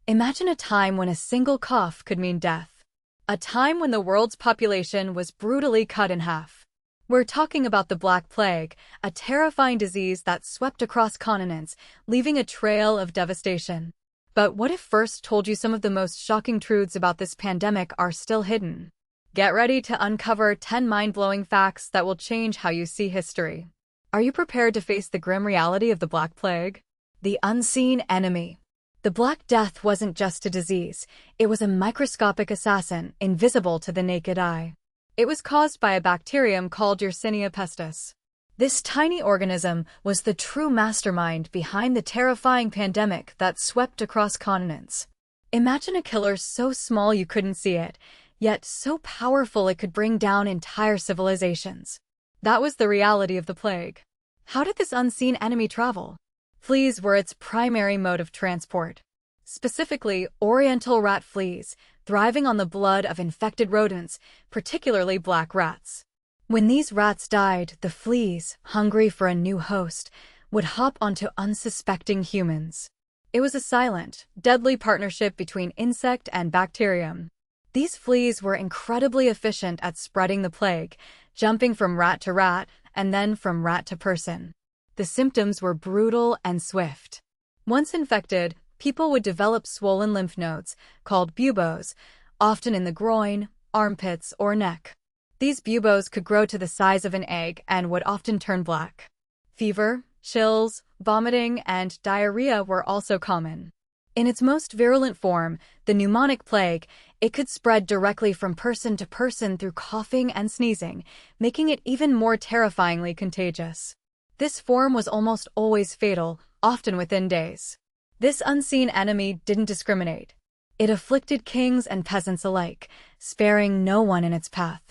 Imagine a time when a single cough could mean death. A time when the world's population was brutally cut in half. We're talking about the Black Plague, a terrifying disease that swept across continents, leaving a trail of devastation. But what if first told you some of the most shocking truths about this pandemic are still hidden? Get ready to uncover 10 mind-blowing facts that will change how you see history. Are you prepared to face the grim reality of the Black Plague? The unseen enemy. The Black Death wasn't just a disease, it was a microscopic assassin, invisible to the naked eye. It was caused by a bacterium called Yersinia pestis. This tiny organism was the true mastermind behind the terrifying pandemic that swept across continents. Imagine a killer so small you couldn't see it, yet so powerful it could bring down entire civilizations. That was the reality of the plague. How did this unseen enemy travel? Fleas were its primary mode of transport. Specifically, oriental rat fleas, thriving on the blood of infected rodents, particularly black rats. When these rats died, the fleas, hungry for a new host, would hop onto unsuspecting humans. It was a silent, deadly partnership between insect and bacterium. These fleas were incredibly efficient at spreading the plague, jumping from rat to rat, and then from rat to person. The symptoms were brutal and swift. Once infected, people would develop swollen lymph nodes, called buboes, often in the groin, armpits, or neck. These buboes could grow to the size of an egg and would often turn black. Fever, chills, vomiting, and diarrhea were also common. In its most virulent form, the pneumonic plague, it could spread directly from person to person through coughing and sneezing, making it even more terrifyingly contagious. This form was almost always fatal, often within days. This unseen enemy didn't discriminate. It afflicted kings and peasants alike, sparing no one in its path.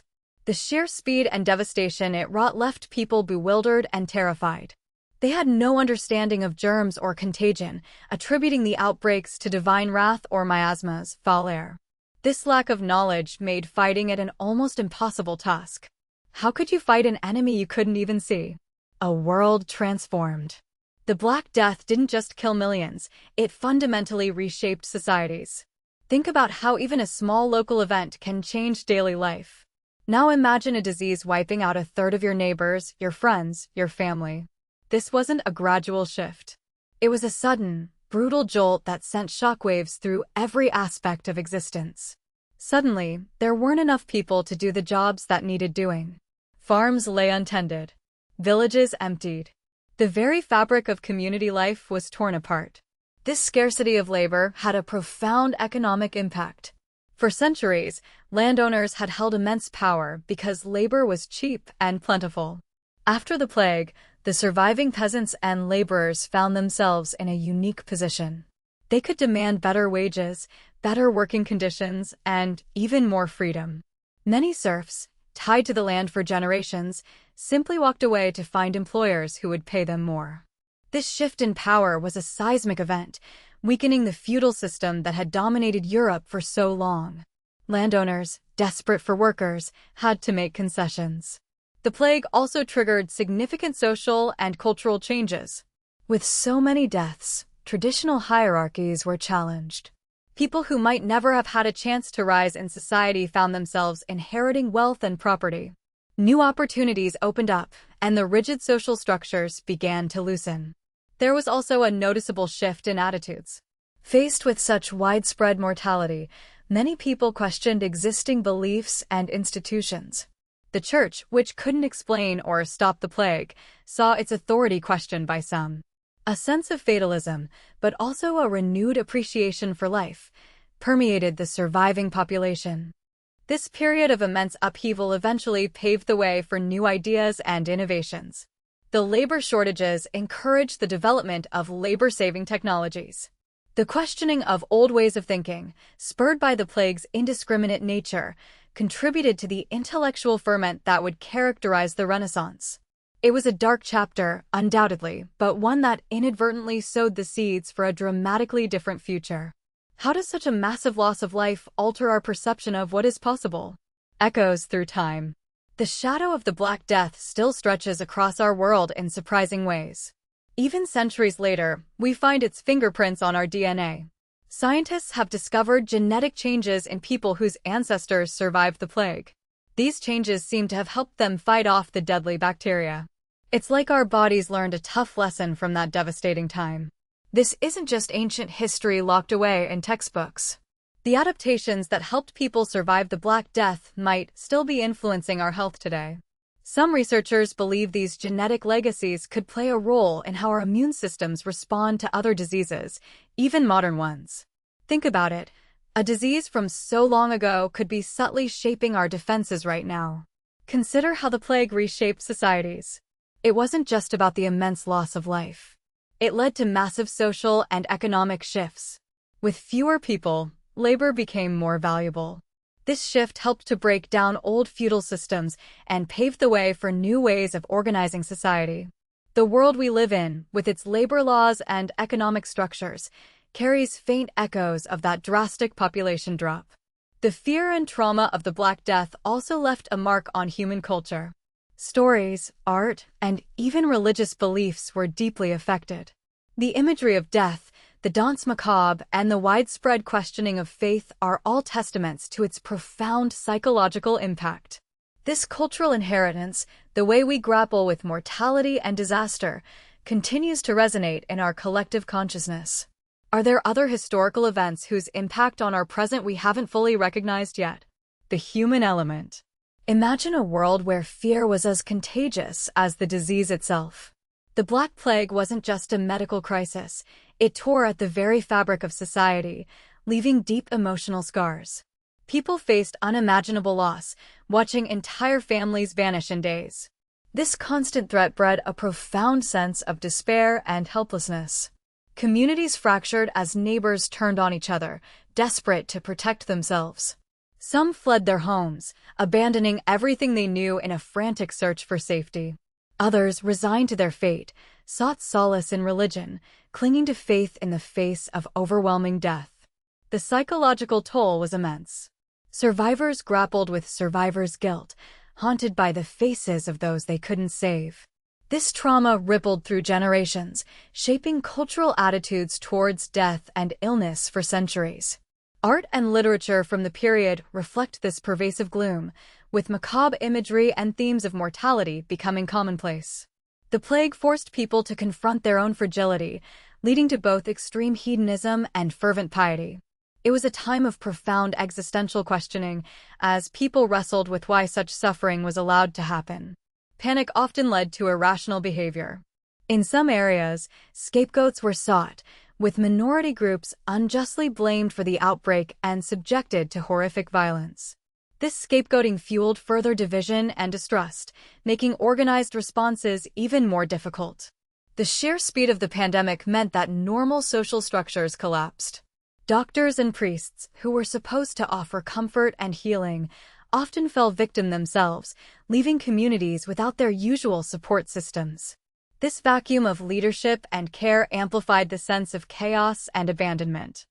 The sheer speed and devastation it wrought left people bewildered and terrified. They had no understanding of germs or contagion, attributing the outbreaks to divine wrath or miasmas, foul air. This lack of knowledge made fighting it an almost impossible task. How could you fight an enemy you couldn't even see? A world transformed. The Black Death didn't just kill millions, it fundamentally reshaped societies. Think about how even a small local event can change daily life. Now imagine a disease wiping out a third of your neighbors, your friends, your family. This wasn't a gradual shift. It was a sudden, brutal jolt that sent shockwaves through every aspect of existence. Suddenly, there weren't enough people to do the jobs that needed doing. Farms lay untended. Villages emptied. The very fabric of community life was torn apart. This scarcity of labor had a profound economic impact. For centuries, landowners had held immense power because labor was cheap and plentiful. After the plague, the surviving peasants and laborers found themselves in a unique position. They could demand better wages, better working conditions, and even more freedom. Many serfs, tied to the land for generations, simply walked away to find employers who would pay them more. This shift in power was a seismic event, weakening the feudal system that had dominated Europe for so long. Landowners, desperate for workers, had to make concessions. The plague also triggered significant social and cultural changes. With so many deaths, traditional hierarchies were challenged. People who might never have had a chance to rise in society found themselves inheriting wealth and property. New opportunities opened up, and the rigid social structures began to loosen. There was also a noticeable shift in attitudes. Faced with such widespread mortality, many people questioned existing beliefs and institutions. The church, which couldn't explain or stop the plague, saw its authority questioned by some. A sense of fatalism, but also a renewed appreciation for life, permeated the surviving population. This period of immense upheaval eventually paved the way for new ideas and innovations. The labor shortages encouraged the development of labor-saving technologies. The questioning of old ways of thinking, spurred by the plague's indiscriminate nature, contributed to the intellectual ferment that would characterize the Renaissance. It was a dark chapter, undoubtedly, but one that inadvertently sowed the seeds for a dramatically different future. How does such a massive loss of life alter our perception of what is possible? Echoes through time. The shadow of the Black Death still stretches across our world in surprising ways. Even centuries later, we find its fingerprints on our DNA. Scientists have discovered genetic changes in people whose ancestors survived the plague. These changes seem to have helped them fight off the deadly bacteria. It's like our bodies learned a tough lesson from that devastating time. This isn't just ancient history locked away in textbooks. The adaptations that helped people survive the Black Death might still be influencing our health today. Some researchers believe these genetic legacies could play a role in how our immune systems respond to other diseases, even modern ones. Think about it. A disease from so long ago could be subtly shaping our defenses right now. Consider how the plague reshaped societies. It wasn't just about the immense loss of life. It led to massive social and economic shifts. With fewer people, labor became more valuable. This shift helped to break down old feudal systems and pave the way for new ways of organizing society. The world we live in, with its labor laws and economic structures, carries faint echoes of that drastic population drop. The fear and trauma of the Black Death also left a mark on human culture. Stories, art, and even religious beliefs were deeply affected. The imagery of death, the danse macabre, and the widespread questioning of faith are all testaments to its profound psychological impact. This cultural inheritance, the way we grapple with mortality and disaster, continues to resonate in our collective consciousness. Are there other historical events whose impact on our present we haven't fully recognized yet? The human element. Imagine a world where fear was as contagious as the disease itself. The Black Plague wasn't just a medical crisis. It tore at the very fabric of society, leaving deep emotional scars. People faced unimaginable loss, watching entire families vanish in days. This constant threat bred a profound sense of despair and helplessness. Communities fractured as neighbors turned on each other, desperate to protect themselves. Some fled their homes, abandoning everything they knew in a frantic search for safety. Others, resigned to their fate, sought solace in religion, clinging to faith in the face of overwhelming death. The psychological toll was immense. Survivors grappled with survivors' guilt, haunted by the faces of those they couldn't save. This trauma rippled through generations, shaping cultural attitudes towards death and illness for centuries. Art and literature from the period reflect this pervasive gloom, with macabre imagery and themes of mortality becoming commonplace. The plague forced people to confront their own fragility, leading to both extreme hedonism and fervent piety. It was a time of profound existential questioning, as people wrestled with why such suffering was allowed to happen. Panic often led to irrational behavior. In some areas, scapegoats were sought, with minority groups unjustly blamed for the outbreak and subjected to horrific violence. This scapegoating fueled further division and distrust, making organized responses even more difficult. The sheer speed of the pandemic meant that normal social structures collapsed. Doctors and priests, who were supposed to offer comfort and healing, often fell victim themselves, leaving communities without their usual support systems. This vacuum of leadership and care amplified the sense of chaos and abandonment.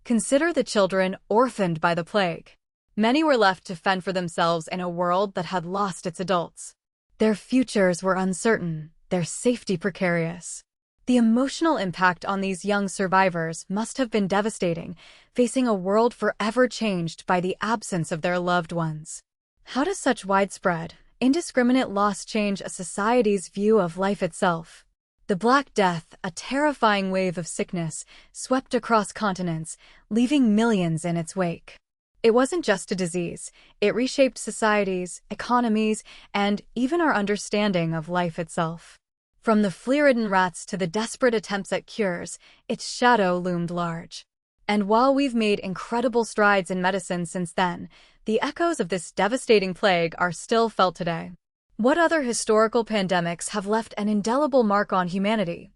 Consider the children orphaned by the plague. Many were left to fend for themselves in a world that had lost its adults. Their futures were uncertain, their safety precarious. The emotional impact on these young survivors must have been devastating, facing a world forever changed by the absence of their loved ones. How does such widespread, indiscriminate loss change a society's view of life itself? The Black Death, a terrifying wave of sickness, swept across continents, leaving millions in its wake. It wasn't just a disease, it reshaped societies, economies, and even our understanding of life itself. From the flea-ridden rats to the desperate attempts at cures, its shadow loomed large. And while we've made incredible strides in medicine since then, the echoes of this devastating plague are still felt today. What other historical pandemics have left an indelible mark on humanity?